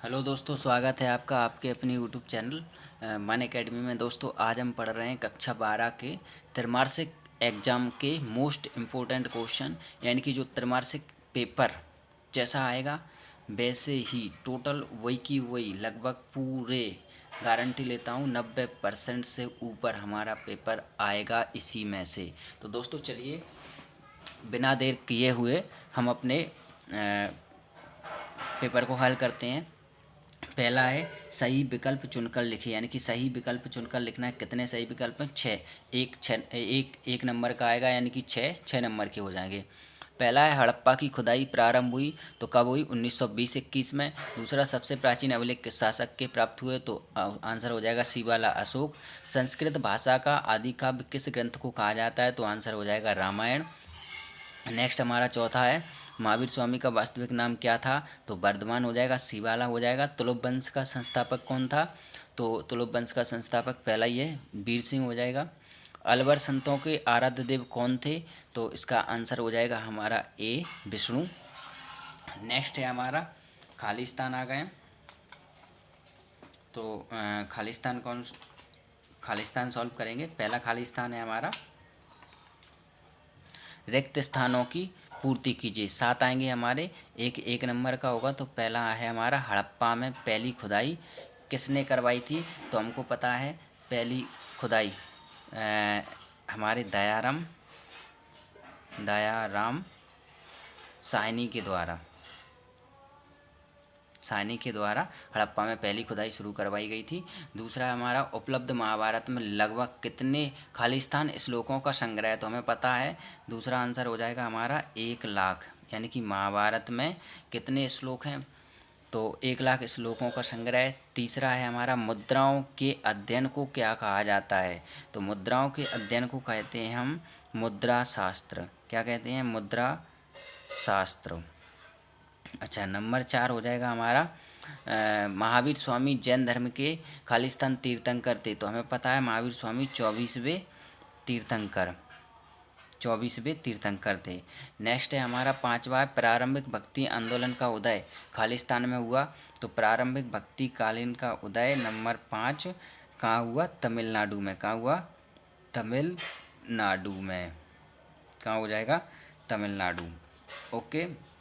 Hello दोस्तों, स्वागत है आपका आपके अपने यूट्यूब चैनल मन एकेडमी में। दोस्तों, आज हम पढ़ रहे हैं कक्षा 12 के त्रैमासिक एग्ज़ाम के मोस्ट इम्पोर्टेंट क्वेश्चन, यानी कि जो त्रैमासिक पेपर जैसा आएगा वैसे ही टोटल वही की वही लगभग पूरे गारंटी लेता हूँ 90% से ऊपर हमारा पेपर आएगा इसी में से। तो दोस्तों चलिए बिना देर किए हुए हम अपने पेपर को हल करते हैं। पहला है सही विकल्प चुनकर लिखिए, यानी कि सही विकल्प चुनकर लिखना है। कितने सही विकल्प हैं? छः। एक नंबर का आएगा, यानी कि छः नंबर के हो जाएंगे। पहला है हड़प्पा की खुदाई प्रारंभ हुई तो कब हुई? 1920-21 में। दूसरा, सबसे प्राचीन अभिलेख किस शासक के प्राप्त हुए? तो आंसर हो जाएगा सी वाला, अशोक। संस्कृत भाषा का आदि काव्य किस ग्रंथ को कहा जाता है? तो आंसर हो जाएगा रामायण। नेक्स्ट हमारा चौथा है महावीर स्वामी का वास्तविक नाम क्या था? तो वर्धमान हो जाएगा, सी वाला हो जाएगा। तुलुप वंश का संस्थापक कौन था? तो तुलुप वंश का संस्थापक पहला ही है, वीर सिंह हो जाएगा। अलवर संतों के आराध्य देव कौन थे? तो इसका आंसर हो जाएगा हमारा ए, विष्णु। नेक्स्ट है हमारा खालिस्तान आ गए। तो खालिस्तान सॉल्व करेंगे। पहला खालिस्तान है हमारा रिक्त स्थानों की पूर्ति कीजिए। 7 आएंगे हमारे, एक नंबर का होगा। तो पहला है हमारा हड़प्पा में पहली खुदाई किसने करवाई थी? तो हमको पता है पहली खुदाई हमारे दयाराम साहनी के द्वारा हड़प्पा में पहली खुदाई शुरू करवाई गई थी। दूसरा हमारा उपलब्ध महाभारत में लगभग कितने खालिस्तान श्लोकों का संग्रह है? तो हमें पता है दूसरा आंसर हो जाएगा हमारा 1,00,000, यानी कि महाभारत में कितने श्लोक हैं? तो 1,00,000 श्लोकों का संग्रह। तीसरा है हमारा मुद्राओं के अध्ययन को क्या कहा जाता है? तो मुद्राओं के अध्ययन को कहते हैं हम मुद्रा शास्त्र। क्या कहते हैं? मुद्रा शास्त्र। अच्छा, नंबर 4 हो जाएगा हमारा महावीर स्वामी जैन धर्म के खालिस्तान तीर्थंकर थे। तो हमें पता है महावीर स्वामी 24वें तीर्थंकर थे। नेक्स्ट है हमारा 5वां प्रारंभिक भक्ति आंदोलन का उदय खालिस्तान में हुआ। तो प्रारंभिक भक्ति कालीन का उदय नंबर 5 कहाँ हुआ? तमिलनाडु में। कहाँ हुआ? तमिलनाडु में। कहाँ हो जाएगा? तमिलनाडु। ओके।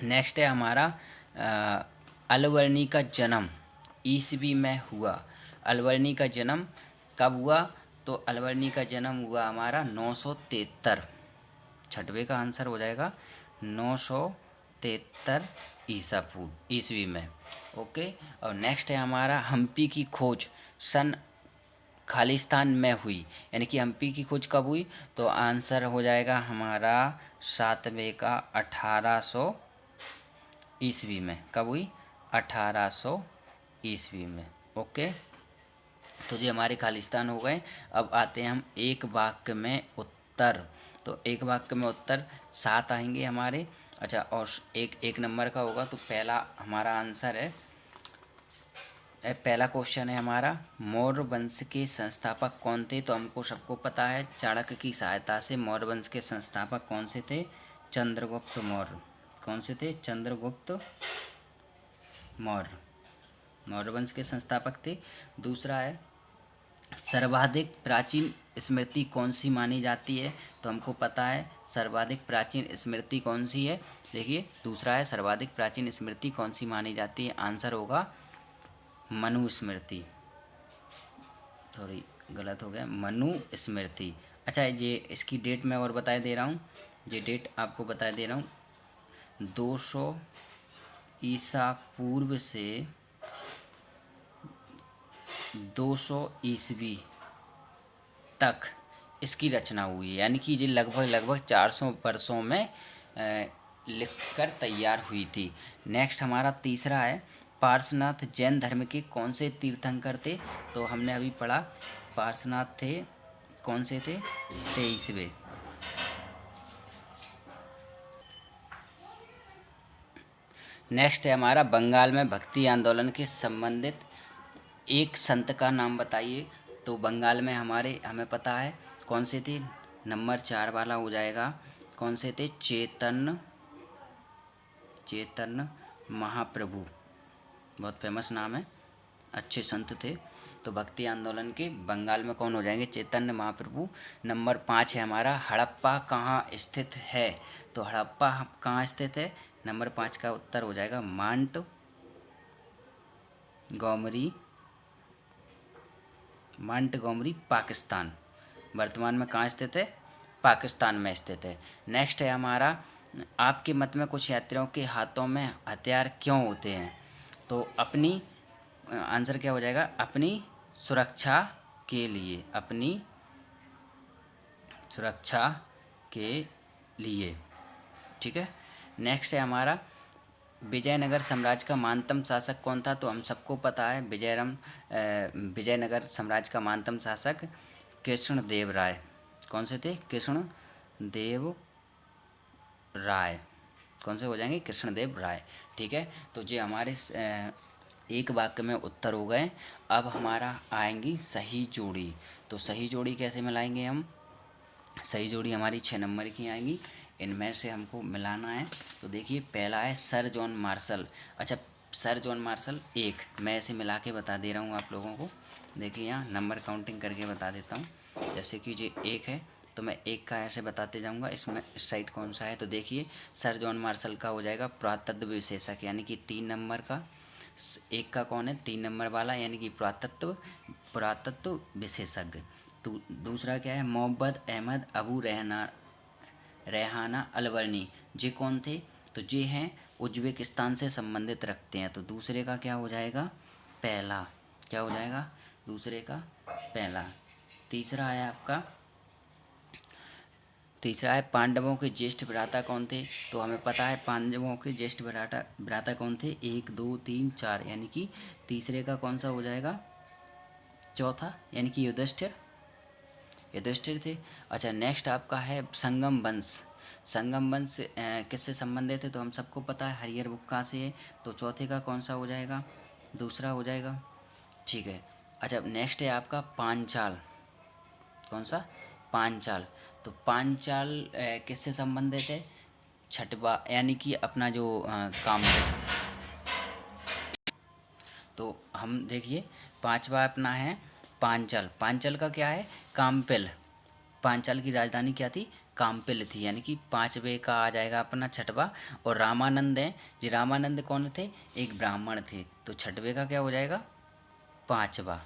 नेक्स्ट है हमारा अलवर्णी का जन्म ईस्वी में हुआ। अलवर्णी का जन्म कब हुआ? तो अलवर्णी का जन्म हुआ हमारा 973। छठवें का आंसर हो जाएगा 973 ईस्वी में। ओके। और नेक्स्ट है हमारा हम्पी की खोज सन खालिस्तान में हुई, यानी कि हम्पी की खोज कब हुई? तो आंसर हो जाएगा हमारा 7वें का 1800 ईस्वी में। कब हुई? 1800 ईस्वी में। ओके। तो ये हमारे खालिस्तान हो गए। अब आते हैं हम एक वाक्य में उत्तर। तो एक वाक्य में उत्तर 7 आएंगे हमारे। अच्छा, और एक नंबर का होगा। तो पहला हमारा आंसर है, पहला क्वेश्चन है हमारा मौर्य वंश के संस्थापक कौन थे? तो हमको सबको पता है चाणक्य की सहायता से मौर्य वंश के संस्थापक कौन से थे? चंद्रगुप्त मौर्य। कौन से थे? चंद्रगुप्त मौर्य मौर्य वंश के संस्थापक थे। दूसरा है सर्वाधिक प्राचीन स्मृति कौन सी मानी जाती है? तो हमको पता है सर्वाधिक प्राचीन स्मृति कौन सी है। देखिए, दूसरा है सर्वाधिक प्राचीन स्मृति कौन सी मानी जाती है? आंसर होगा मनुस्मृति। सॉरी, गलत हो गया, मनुस्मृति। अच्छा, ये इसकी डेट मैं और बता दे रहा हूँ। ये डेट आपको बता दे रहा हूँ। 200 ईसा पूर्व से 200 ईस्वी तक इसकी रचना हुई है, यानी कि ये लगभग 400 वर्षों में लिखकर तैयार हुई थी। नेक्स्ट हमारा तीसरा है पार्श्वनाथ जैन धर्म के कौन से तीर्थंकर थे? तो हमने अभी पढ़ा पार्श्वनाथ थे, कौन से थे? 23वें। नेक्स्ट है हमारा बंगाल में भक्ति आंदोलन के संबंधित एक संत का नाम बताइए। तो बंगाल में हमें पता है कौन से थे। नंबर 4 वाला हो जाएगा। कौन से थे? चैतन्य महाप्रभु। बहुत फेमस नाम है, अच्छे संत थे। तो भक्ति आंदोलन के बंगाल में कौन हो जाएंगे? चैतन्य महाप्रभु। नंबर 5 है हमारा, हड़प्पा कहाँ स्थित है? तो हड़प्पा कहाँ स्थित है? नंबर 5 का उत्तर हो जाएगा माउंट गोमरी, पाकिस्तान। वर्तमान में कहाँ स्थित है? पाकिस्तान में स्थित है। नेक्स्ट है हमारा, आपके मत में कुछ यात्रियों के हाथों में हथियार क्यों होते हैं? तो अपनी, आंसर क्या हो जाएगा? अपनी सुरक्षा के लिए, अपनी सुरक्षा के लिए। ठीक है। नेक्स्ट है हमारा, विजयनगर साम्राज्य का महानतम शासक कौन था? तो हम सबको पता है, विजयनगर साम्राज्य का महानतम शासक कृष्णदेव राय। कौन से थे? कृष्णदेव राय। कौन से हो जाएंगे? कृष्णदेव राय। ठीक है। तो ये हमारे एक वाक्य में उत्तर हो गए। अब हमारा आएंगी सही जोड़ी। तो सही जोड़ी कैसे मिलाएंगे हम? सही जोड़ी हमारी 6 नंबर की आएंगी, इनमें से हमको मिलाना है। तो देखिए, पहला है सर जॉन मार्शल। अच्छा, सर जॉन मार्शल एक, मैं ऐसे मिला के बता दे रहा हूँ आप लोगों को। देखिए, यहाँ नंबर काउंटिंग करके बता देता हूँ। जैसे कि ये एक है, तो मैं एक का ऐसे बताते जाऊँगा, इसमें इस साइड कौन सा है। तो देखिए, सर जॉन मार्शल का हो जाएगा पुरातत्व विशेषज्ञ, यानी कि 3 नंबर का। एक का कौन है? 3 नंबर वाला, यानी कि पुरातत्व विशेषज्ञ। तो दूसरा क्या है? मोहम्मद अहमद अबू रेहाना अलवर्नी। ये कौन थे? तो ये हैं उज्बेकिस्तान से संबंधित रखते हैं। तो दूसरे का क्या हो जाएगा? पहला। क्या हो जाएगा? दूसरे का पहला। तीसरा है आपका, तीसरा है पांडवों के ज्येष्ठ भ्राता कौन थे? तो हमें पता है पांडवों के ज्येष्ठ भ्राता कौन थे? 1 2 3 4, यानी कि तीसरे का कौन सा हो जाएगा? चौथा, यानी कि युधिष्ठिर थे। अच्छा, नेक्स्ट आपका है संगम वंश। संगम वंश किससे संबंधित है? तो हम सबको पता है हरिहर बुक्का से है। तो चौथे का कौन सा हो जाएगा? दूसरा हो जाएगा। ठीक है। अच्छा, नेक्स्ट है आपका पांचाल। कौन सा? पांचाल। तो पांचाल किससे संबंधित है? छठवा, यानी कि अपना जो काम है। तो हम देखिए, पांचवा अपना है पांचाल। पांचाल का क्या है? काम्पिल। पांचाल की राजधानी क्या थी? काम्पिल थी, यानी कि 5वें का आ जाएगा अपना छठवा। और रामानंद है, जी रामानंद कौन थे? एक ब्राह्मण थे। तो छठवें का क्या हो जाएगा? 5वां।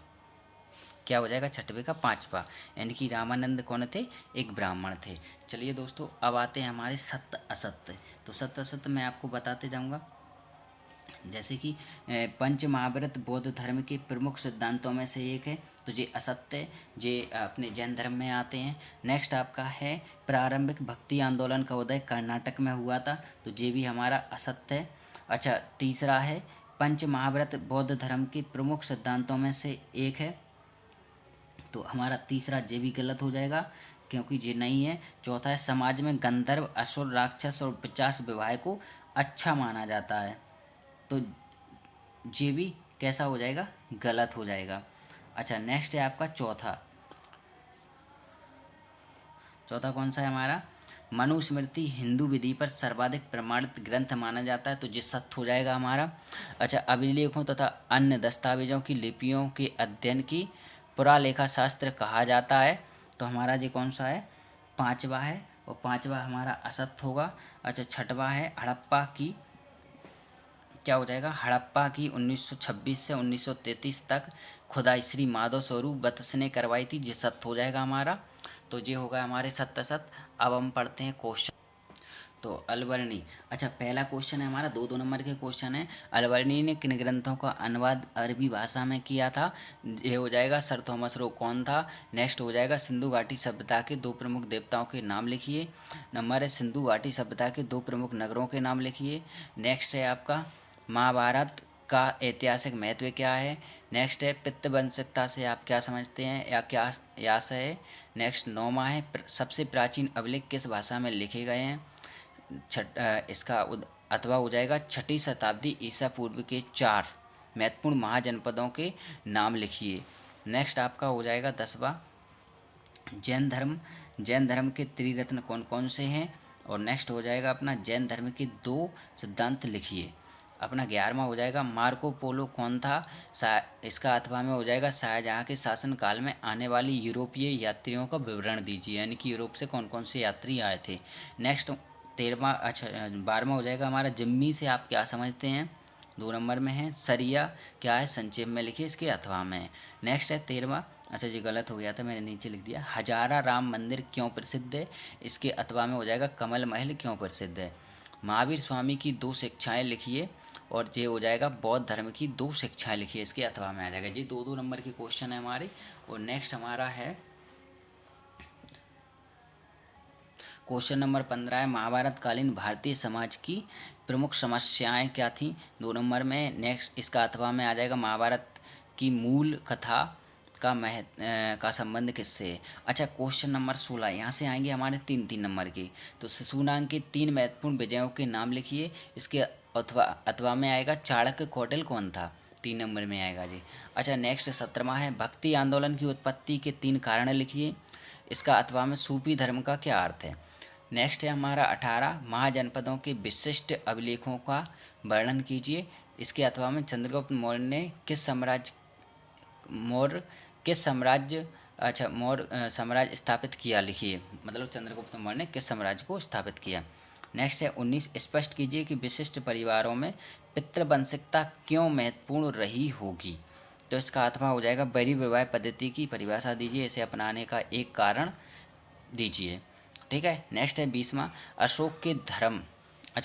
क्या हो जाएगा? छठवें का 5वां, यानी कि रामानंद कौन थे? एक ब्राह्मण थे। चलिए दोस्तों, अब आते हैं हमारे सत्य असत्य। तो सत्य असत्य मैं आपको बताते जाऊँगा। जैसे कि पंच महाव्रत बौद्ध धर्म के प्रमुख सिद्धांतों में से एक है, तो ये असत्य, ये अपने जैन धर्म में आते हैं। नेक्स्ट आपका है प्रारंभिक भक्ति आंदोलन का उदय कर्नाटक में हुआ था, तो ये भी हमारा असत्य है। अच्छा, तीसरा है पंच महाव्रत बौद्ध धर्म के प्रमुख सिद्धांतों में से एक है, तो हमारा तीसरा ये भी गलत हो जाएगा, क्योंकि ये नहीं है। चौथा है समाज में गंधर्व, असुर, राक्षस और 50 विवाह को अच्छा माना जाता है, तो ये भी कैसा हो जाएगा? गलत हो जाएगा। अच्छा, नेक्स्ट है आपका चौथा। चौथा कौन सा है हमारा? मनुस्मृति हिंदू विधि पर सर्वाधिक प्रमाणित ग्रंथ माना जाता है, तो ये सत्य हो जाएगा हमारा। अच्छा, अभिलेखों तथा अन्य दस्तावेजों की लिपियों के अध्ययन की पुरालेखा शास्त्र कहा जाता है, तो हमारा ये कौन सा है? 5वां है, और 5वां हमारा असत्य होगा। अच्छा, छठवां है हड़प्पा की, क्या हो जाएगा? हड़प्पा की 1926 से 1933 तक खुदाई श्री माधव स्वरूप बत्स ने करवाई थी, ये सत्य हो जाएगा हमारा। तो ये होगा हमारे सत्य सत्य। अब हम पढ़ते हैं क्वेश्चन। तो अलवर्णी, अच्छा पहला क्वेश्चन है हमारा, 2 नंबर के क्वेश्चन है। अलवर्णी ने किन ग्रंथों का अनुवाद अरबी भाषा में किया था? ये हो जाएगा सर थॉमस रो कौन था। नेक्स्ट हो जाएगा सिंधु घाटी सभ्यता के 2 प्रमुख देवताओं के नाम लिखिए। नंबर है सिंधु घाटी सभ्यता के 2 प्रमुख नगरों के नाम लिखिए। नेक्स्ट है आपका महाभारत का ऐतिहासिक महत्व क्या है। नेक्स्ट है पितृवंशिकता से आप क्या समझते हैं या क्या यास है। नेक्स्ट 9वां है सबसे प्राचीन अभिलेख किस भाषा में लिखे गए हैं। इसका अथवा हो जाएगा 6ठी शताब्दी ईसा पूर्व के 4 महत्वपूर्ण महाजनपदों के नाम लिखिए। नेक्स्ट आपका हो जाएगा 10वां जैन धर्म के त्रिरत्न कौन कौन से हैं। और नेक्स्ट हो जाएगा अपना जैन धर्म के 2 सिद्धांत लिखिए। अपना 11वां हो जाएगा मार्को पोलो कौन था। इसका अथवा में हो जाएगा शाहजहाँ के शासनकाल में आने वाली यूरोपीय यात्रियों का विवरण दीजिए, यानी कि यूरोप से कौन कौन से यात्री आए थे। नेक्स्ट 13वां, अच्छा 12वां हो जाएगा हमारा जिम्मी से आप क्या समझते हैं, 2 नंबर में है। सरिया क्या है, संक्षेप में लिखिए, इसके अथवा में है। नेक्स्ट है 13वां, अच्छा जी गलत हो गया था, मैंने नीचे लिख दिया। हजारा राम मंदिर क्यों प्रसिद्ध है, इसके अथवा में हो जाएगा कमल महल क्यों प्रसिद्ध है। महावीर स्वामी की 2 शिक्षाएं लिखिए, और ये हो जाएगा बौद्ध धर्म की 2 शिक्षाएं लिखिए, इसके अथवा में आ जाएगा। ये 2-2 नंबर के क्वेश्चन है हमारे। और नेक्स्ट हमारा है क्वेश्चन नंबर 15 है महाभारत कालीन भारतीय समाज की प्रमुख समस्याएं क्या थीं, 2 नंबर में। नेक्स्ट इसका अथवा में आ जाएगा महाभारत की मूल कथा का संबंध किससे है। अच्छा क्वेश्चन नंबर 16, यहाँ से आएंगे हमारे 3-3 नंबर के। तो शिशुनाग के 3 महत्वपूर्ण विजयों के नाम लिखिए, इसके अथवा में आएगा चाणक्य कौटिल्य कौन था, 3 नंबर में आएगा जी। अच्छा नेक्स्ट 17वां है भक्ति आंदोलन की उत्पत्ति के 3 कारण लिखिए, इसका अथवा में सूफी धर्म का क्या अर्थ है। नेक्स्ट है हमारा 18 महाजनपदों के विशिष्ट अभिलेखों का वर्णन कीजिए, इसके अथवा में चंद्रगुप्त मौर्य ने मौर्य साम्राज्य स्थापित किया लिखिए, मतलब चंद्रगुप्त मौर्य ने किस साम्राज्य को स्थापित किया। नेक्स्ट है 19 स्पष्ट कीजिए कि विशिष्ट परिवारों में पितृवंशिकता क्यों महत्वपूर्ण रही होगी। तो इसका अथवा हो जाएगा बड़ी विवाह पद्धति की परिभाषा दीजिए, इसे अपनाने का एक कारण दीजिए। ठीक है। नेक्स्ट है 20वां अशोक के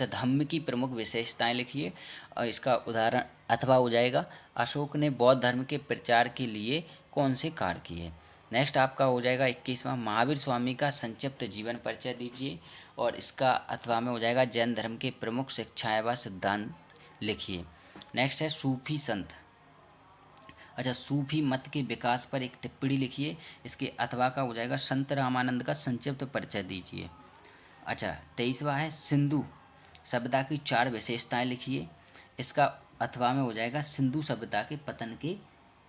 धम्म की प्रमुख विशेषताएं लिखिए, और इसका उदाहरण अथवा हो जाएगा अशोक ने बौद्ध धर्म के प्रचार के लिए कौन से कार्य किए। नेक्स्ट आपका हो जाएगा 21वां महावीर स्वामी का संक्षिप्त जीवन परिचय दीजिए, और इसका अथवा में हो जाएगा जैन धर्म के प्रमुख शिक्षाएं व सिद्धांत लिखिए। नेक्स्ट है सूफी संत, अच्छा सूफी मत के विकास पर एक टिप्पणी लिखिए, इसके अथवा का हो जाएगा संत रामानंद का संक्षिप्त परिचय दीजिए। अच्छा 23वां है सिंधु सभ्यता की 4 विशेषताएं लिखिए, इसका अथवा में हो जाएगा सिंधु सभ्यता के पतन के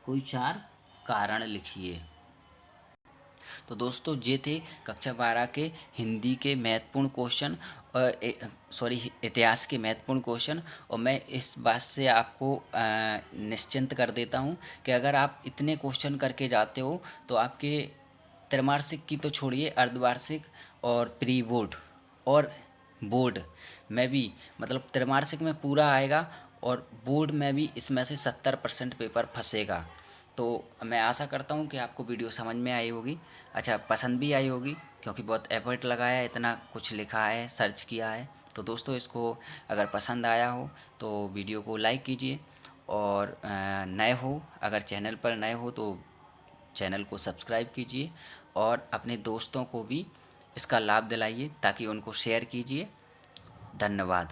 कोई 4 कारण लिखिए। तो दोस्तों ये थे कक्षा 12 के हिंदी के महत्वपूर्ण क्वेश्चन, इतिहास के महत्वपूर्ण क्वेश्चन। और मैं इस बात से आपको निश्चिंत कर देता हूँ कि अगर आप इतने क्वेश्चन करके जाते हो तो आपके त्रैमासिक की तो छोड़िए, अर्धवार्षिक और प्री बोर्ड और बोर्ड में भी, मतलब त्रैमासिक में पूरा आएगा और बोर्ड में भी इसमें से 70% पेपर फंसेगा। तो मैं आशा करता हूँ कि आपको वीडियो समझ में आई होगी, अच्छा पसंद भी आई होगी, क्योंकि बहुत एफर्ट लगाया है, इतना कुछ लिखा है, सर्च किया है। तो दोस्तों इसको अगर पसंद आया हो तो वीडियो को लाइक कीजिए, और नए हो अगर चैनल पर नए हो तो चैनल को सब्सक्राइब कीजिए, और अपने दोस्तों को भी इसका लाभ दिलाइए ताकि उनको शेयर कीजिए। धन्यवाद।